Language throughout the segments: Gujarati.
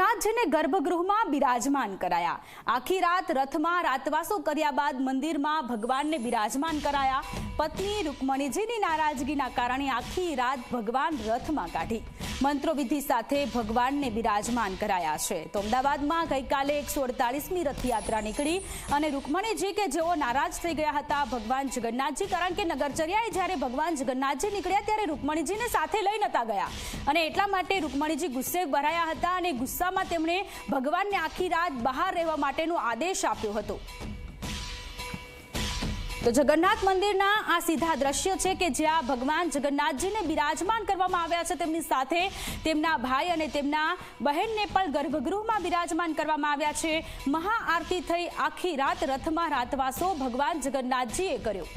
જગન્નાથજીને ગર્ભગૃહમાં બિરાજમાન કરાયા। આખી રાત રથમાં રાતવાસો કર્યા બાદ મંદિરમાં ભગવાનને બિરાજમાન કરાયા। પત્ની રૂકમણીજીની નારાજગીના કારણે આખી રાત ભગવાન રથમાં કાઢી મંત્રોવિધિ સાથે ભગવાનને બિરાજમાન કરાયા છે। તો અમદાવાદમાં ગઈકાલે 148મી રથયાત્રા નીકળી અને રૂકમણીજી કે જેઓ નારાજ થઈ ગયા હતા ભગવાન જગન્નાથજી, કારણ કે નગરચર્યાએ જ્યારે ભગવાન જગન્નાથજી નીકળ્યા ત્યારે રૂકમણીજીને સાથે લઈ નતા ગયા અને એટલા માટે રૂકમણીજી ગુસ્સે ભરાયા હતા અને ગુસ્સામાં તેમણે ભગવાનને આખી રાત બહાર રહેવા માટેનો આદેશ આપ્યો હતો। તો જગન્નાથ મંદિરના આ સીધા દ્રશ્યો છે કે જ્યાં ભગવાન જગન્નાથજીને બિરાજમાન કરવામાં આવ્યા છે। તેમની સાથે તેમના ભાઈ અને તેમના બહેનને પણ ગર્ભગૃહમાં બિરાજમાન કરવામાં આવ્યા છે। મહાઆરતી થઈ આખી રાત રથમાં રાતવાસો ભગવાન જગન્નાથજીએ કર્યો।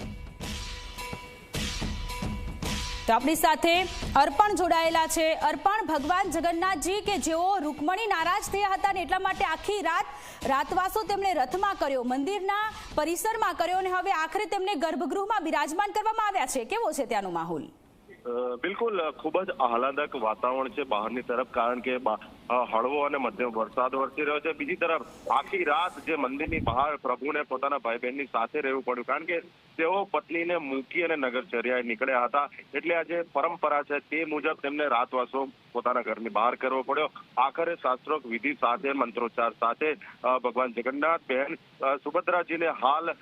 તો આપણી સાથે અર્પણ જોડાયેલા છે। અર્પણ, ભગવાન જગન્નાથજી કે જેઓ રૂકમણી નારાજ થયા હતા ને એટલા માટે આખી રાતવાસો તેમણે રથમાં કર્યો, મંદિરના પરિસરમાં કર્યો અને હવે આખરે તેમને ગર્ભગૃહમાં બિરાજમાન કરવામાં આવ્યા છે। કેવો છે ત્યાંનો માહોલ? બિલકુલ ખૂબ જ આહલાદક વાતાવરણ છે બહારની તરફ, કારણ કે હળવો અને મધ્યમ વરસાદ વરસી રહ્યો છે। બીજી તરફ આખી રાત જે મંદિરની બહાર પ્રભુને પોતાના ભાઈ બહેનની સાથે રહેવું પડ્યું, કારણ કે તેઓ પત્નીને મૂકી અને નગરચર્યાએ નીકળ્યા હતા। એટલે આ જે પરંપરા છે તે મુજબ તેમને રાતવાસો પોતાના ઘરની બહાર કરવો પડ્યો। આખરે શાસ્ત્રોક્ત વિધિ સાથે મંત્રોચ્ચાર સાથે ભગવાન જગન્નાથ બહેન સુભદ્રાજીને હાલ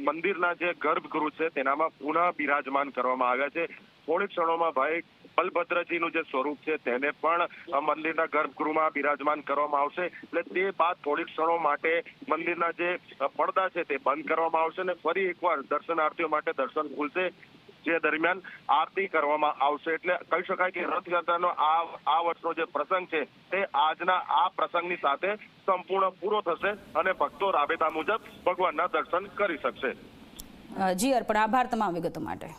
મંદિરના જે ગર્ભગૃહ છે તેનામાં પુનઃ બિરાજમાન કરવામાં આવ્યા છે। થોડી ક્ષણોમાં ભાઈ બલભદ્રજીનું જે સ્વરૂપ છે તેને પણ મંદિરના ગર્ભગૃહમાં બિરાજમાન કરવામાં આવશે। એટલે તે બાદ થોડી ક્ષણો માટે મંદિરના જે પડદા છે તે બંધ કરવામાં આવશે અને ફરી એકવાર દર્શનાર્થીઓ માટે દર્શન ખુલશે, જે દરમિયાન આરતી કરવામાં આવશે। એટલે કહી શકાય કે રથયાત્રાનો આ વર્ષનો જે પ્રસંગ છે તે આજના આ પ્રસંગની સાથે સંપૂર્ણ પૂરો થશે અને ભક્તો રાબેતા મુજબ ભગવાનના દર્શન કરી શકશે। જી અર્પણ, આભાર તમામ વિગતો માટે।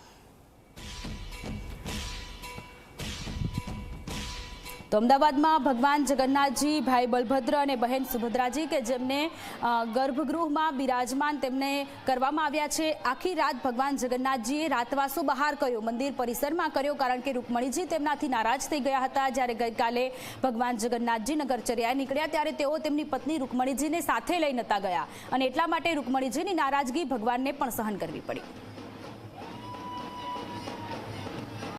તો અમદાવાદમાં ભગવાન જગન્નાથજી, ભાઈ બલભદ્ર અને બહેન સુભદ્રાજી કે જેમને ગર્ભગૃહમાં બિરાજમાન તેમને કરવામાં આવ્યા છે। આખી રાત ભગવાન જગન્નાથજીએ રાતવાસો બહાર કર્યો, મંદિર પરિસરમાં કર્યો, કારણ કે રૂકમણીજી તેમનાથી નારાજ થઈ ગયા હતા। જ્યારે ગઈકાલે ભગવાન જગન્નાથજી નગરચર્યાએ નીકળ્યા ત્યારે તેઓ તેમની પત્ની રૂકમણીજીને સાથે લઈ નતા ગયા અને એટલા માટે રૂકમણીજીની નારાજગી ભગવાનને પણ સહન કરવી પડી।